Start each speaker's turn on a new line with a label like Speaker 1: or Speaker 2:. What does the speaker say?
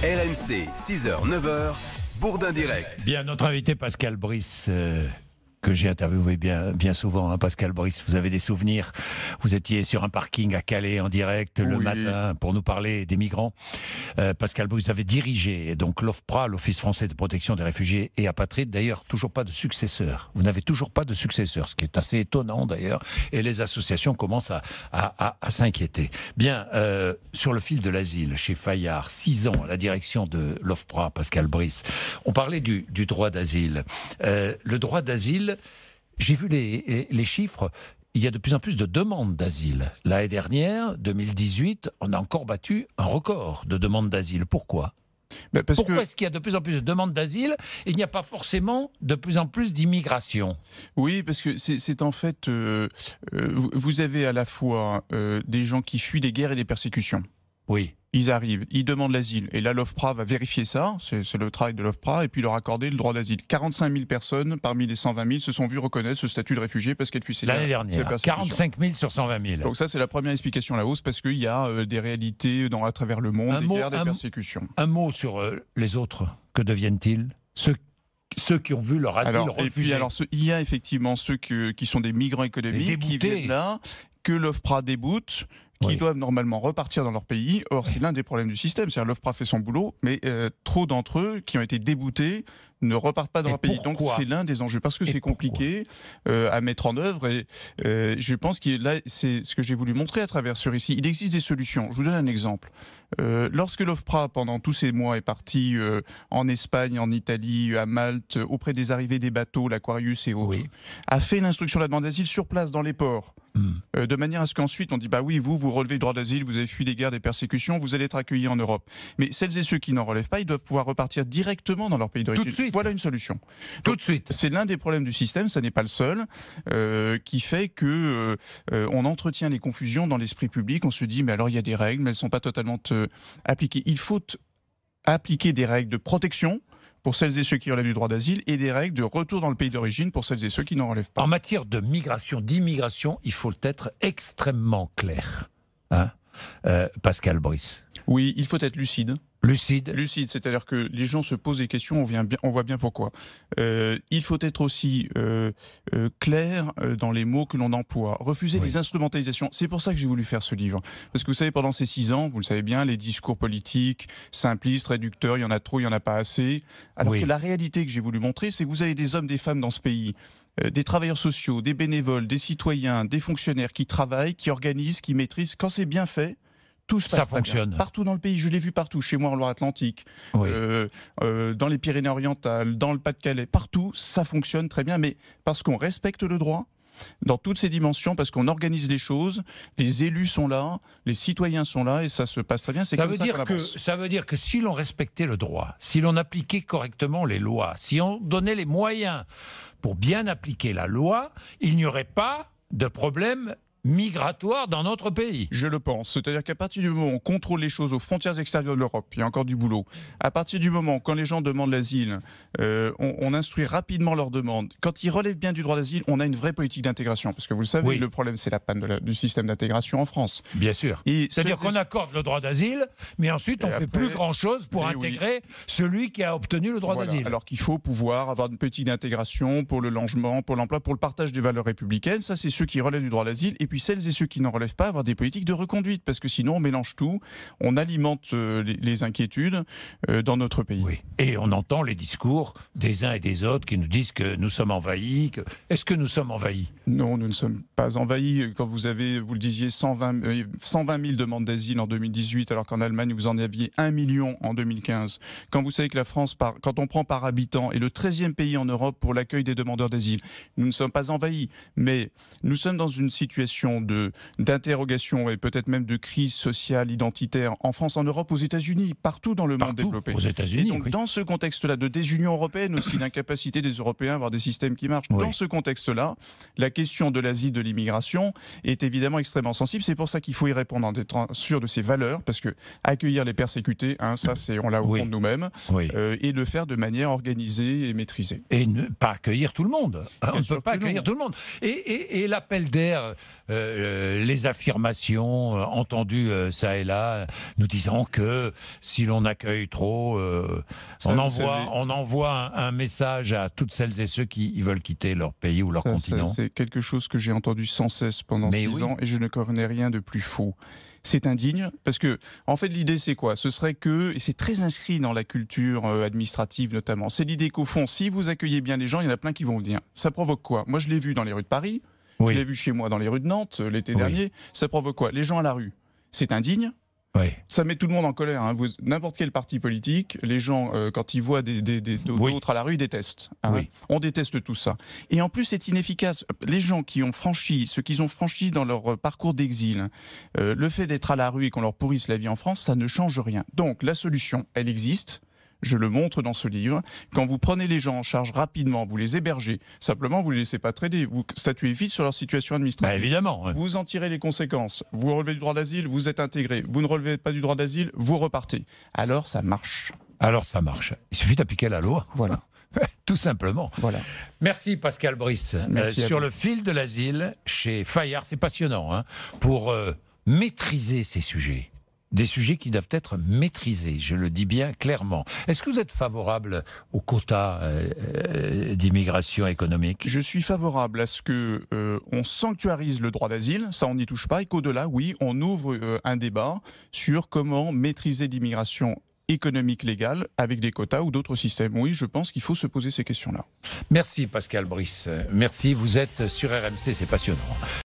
Speaker 1: RMC, 6h, 9h, Bourdin Direct.
Speaker 2: Bien, notre invité Pascal Brice, que j'ai interviewé bien souvent. Pascal Brice, vous avez des souvenirs? Vous étiez sur un parking à Calais en direct le matin pour nous parler des migrants. Pascal Brice avait dirigé donc l'OFPRA, l'Office français de protection des réfugiés et apatrides. D'ailleurs, toujours pas de successeur. Vous n'avez toujours pas de successeur, ce qui est assez étonnant d'ailleurs. Et les associations commencent à s'inquiéter. Bien, sur le fil de l'asile, chez Fayard, 6 ans à la direction de l'OFPRA, Pascal Brice. On parlait du droit d'asile. Le droit d'asile, j'ai vu les chiffres, il y a de plus en plus de demandes d'asile. L'année dernière, 2018, on a encore battu un record de demandes d'asile. Pourquoi ? Pourquoi est-ce qu'il y a de plus en plus de demandes d'asile et il n'y a pas forcément de plus en plus d'immigration ?
Speaker 3: Oui, parce que c'est en fait... vous avez à la fois des gens qui fuient des guerres et des persécutions.
Speaker 2: Oui.
Speaker 3: Ils arrivent, ils demandent l'asile. Et là, l'OFPRA va vérifier ça, c'est le travail de l'OFPRA, et puis leur accorder le droit d'asile. 45 000 personnes, parmi les 120 000, se sont vues reconnaître ce statut de réfugié parce qu'elles fuient ces guerres.
Speaker 2: L'année dernière, 45 000 sur 120 000.
Speaker 3: Donc ça, c'est la première explication à la hausse, parce qu'il y a des réalités à travers le monde, des guerres, des persécutions.
Speaker 2: Un mot sur les autres. Que deviennent-ils ? Ceux qui ont vu leur asile refusé.
Speaker 3: Et puis, il y a effectivement ceux qui sont des migrants économiques, qui viennent là, que l'OFPRA déboute, qui doivent normalement repartir dans leur pays. Or, c'est l'un des problèmes du système. C'est-à-dire l'OFPRA fait son boulot, mais trop d'entre eux qui ont été déboutés ne repartent pas dans leur pays. Donc, c'est l'un des enjeux, parce que c'est compliqué à mettre en œuvre. Et je pense que là, c'est ce que j'ai voulu montrer à travers ce récit. Il existe des solutions. Je vous donne un exemple. Lorsque l'OFPRA, pendant tous ces mois, est parti en Espagne, en Italie, à Malte, auprès des arrivées des bateaux, l'Aquarius et autres, a fait l'instruction de la demande d'asile sur place dans les ports. De manière à ce qu'ensuite on dit bah oui, vous relevez le droit d'asile, vous avez fui des guerres, des persécutions, vous allez être accueillis en Europe. Mais celles et ceux qui n'en relèvent pas, ils doivent pouvoir repartir directement dans leur pays d'origine. Tout de suite. Voilà une solution.
Speaker 2: Tout de suite.
Speaker 3: C'est l'un des problèmes du système, ça n'est pas le seul, qui fait que on entretient les confusions dans l'esprit public. On se dit mais alors il y a des règles, mais elles ne sont pas totalement appliquées. Il faut appliquer des règles de protection pour celles et ceux qui relèvent du droit d'asile, et des règles de retour dans le pays d'origine pour celles et ceux qui n'en relèvent pas.
Speaker 2: En matière de migration, d'immigration, il faut être extrêmement clair. Pascal Brice.
Speaker 3: Oui, il faut être lucide.
Speaker 2: Lucide,
Speaker 3: c'est-à-dire que les gens se posent des questions, on voit bien pourquoi. Il faut être aussi clair dans les mots que l'on emploie. Refuser les instrumentalisations. C'est pour ça que j'ai voulu faire ce livre. Parce que vous savez, pendant ces 6 ans, vous le savez bien, les discours politiques, simplistes, réducteurs, il y en a trop, il y en a pas assez. Alors que la réalité que j'ai voulu montrer, c'est que vous avez des hommes, des femmes dans ce pays, des travailleurs sociaux, des bénévoles, des citoyens, des fonctionnaires qui travaillent, qui organisent, qui maîtrisent. Quand c'est bien fait, tout se passe fonctionne. Partout dans le pays, je l'ai vu partout, chez moi en Loire-Atlantique, dans les Pyrénées-Orientales, dans le Pas-de-Calais, partout, ça fonctionne très bien, mais parce qu'on respecte le droit, dans toutes ses dimensions, parce qu'on organise les choses, les élus sont là, les citoyens sont là, et ça se passe très bien. Ça
Speaker 2: veut dire que si l'on respectait le droit, si l'on appliquait correctement les lois, si on donnait les moyens pour bien appliquer la loi, il n'y aurait pas de problème migratoire dans notre pays.
Speaker 3: Je le pense. C'est-à-dire qu'à partir du moment où on contrôle les choses aux frontières extérieures de l'Europe, il y a encore du boulot. À partir du moment quand les gens demandent l'asile, on instruit rapidement leurs demandes. Quand ils relèvent bien du droit d'asile, on a une vraie politique d'intégration. Parce que vous le savez, le problème, c'est la panne du système d'intégration en France.
Speaker 2: Bien sûr. C'est-à-dire qu'on accorde le droit d'asile, mais ensuite on ne fait plus grand-chose pour intégrer celui qui a obtenu le droit d'asile.
Speaker 3: Alors qu'il faut pouvoir avoir une politique d'intégration pour le logement, pour l'emploi, pour le partage des valeurs républicaines. Ça, c'est ceux qui relèvent du droit d'asile. Et puis celles et ceux qui n'en relèvent pas, avoir des politiques de reconduite, parce que sinon on mélange tout, on alimente les inquiétudes dans notre pays.
Speaker 2: Oui. Et on entend les discours des uns et des autres qui nous disent que nous sommes envahis. Est-ce que nous sommes envahis ?
Speaker 3: Non, nous ne sommes pas envahis. Quand vous le disiez, 120 000 demandes d'asile en 2018, alors qu'en Allemagne vous en aviez 1 million en 2015. Quand vous savez que la France, quand on prend par habitant, est le 13e pays en Europe pour l'accueil des demandeurs d'asile, nous ne sommes pas envahis, mais nous sommes dans une situation d'interrogation et peut-être même de crise sociale, identitaire, en France, en Europe, aux États-Unis, partout dans le monde développé.
Speaker 2: Aux États-Unis,
Speaker 3: et donc, dans ce contexte-là de désunion européenne, aussi d'incapacité des Européens à avoir des systèmes qui marchent, dans ce contexte-là, la question de l'asile, de l'immigration est évidemment extrêmement sensible. C'est pour ça qu'il faut y répondre en étant sûr de ses valeurs, parce que accueillir les persécutés, ça, on l'a au fond de nous-mêmes, et le faire de manière organisée et maîtrisée.
Speaker 2: Et ne pas accueillir tout le monde. On ne peut pas accueillir tout le monde. Et l'appel d'air les affirmations entendues ça et là, nous disant que si l'on accueille trop, on envoie un message à toutes celles et ceux qui veulent quitter leur pays ou leur continent.
Speaker 3: C'est quelque chose que j'ai entendu sans cesse pendant 6 ans et je ne connais rien de plus faux. C'est indigne parce que, en fait, l'idée c'est quoi? Ce serait que, et c'est très inscrit dans la culture administrative notamment, c'est l'idée qu'au fond, si vous accueillez bien les gens, il y en a plein qui vont venir. Ça provoque quoi? Moi, je l'ai vu dans les rues de Paris, je l'ai vu chez moi dans les rues de Nantes l'été dernier. Ça provoque quoi? Les gens à la rue. C'est indigne. Ça met tout le monde en colère. Hein. N'importe quel parti politique, les gens, quand ils voient d'autres à la rue, ils détestent. Hein. On déteste tout ça. Et en plus, c'est inefficace. Les gens qui ont franchi, ceux qui ont franchi dans leur parcours d'exil, le fait d'être à la rue et qu'on leur pourrisse la vie en France, ça ne change rien. Donc la solution, elle existe. Je le montre dans ce livre. Quand vous prenez les gens en charge rapidement, vous les hébergez, simplement vous ne les laissez pas trader, vous statuez vite sur leur situation administrative.
Speaker 2: Évidemment. Ouais.
Speaker 3: Vous en tirez les conséquences. Vous relevez du droit d'asile, vous êtes intégré. Vous ne relevez pas du droit d'asile, vous repartez. Alors ça marche.
Speaker 2: Il suffit d'appliquer la loi.
Speaker 3: Voilà.
Speaker 2: Tout simplement.
Speaker 3: Voilà.
Speaker 2: Merci Pascal Brice. Sur le fil de l'asile, chez Fayard, c'est passionnant, hein, pour maîtriser ces sujets. Des sujets qui doivent être maîtrisés, je le dis bien clairement. Est-ce que vous êtes favorable aux quotas d'immigration économique?
Speaker 3: Je suis favorable à ce que on sanctuarise le droit d'asile, ça on n'y touche pas, et qu'au-delà, oui, on ouvre un débat sur comment maîtriser l'immigration économique légale avec des quotas ou d'autres systèmes. Oui, je pense qu'il faut se poser ces questions-là.
Speaker 2: Merci Pascal Brice. Merci, vous êtes sur RMC, c'est passionnant.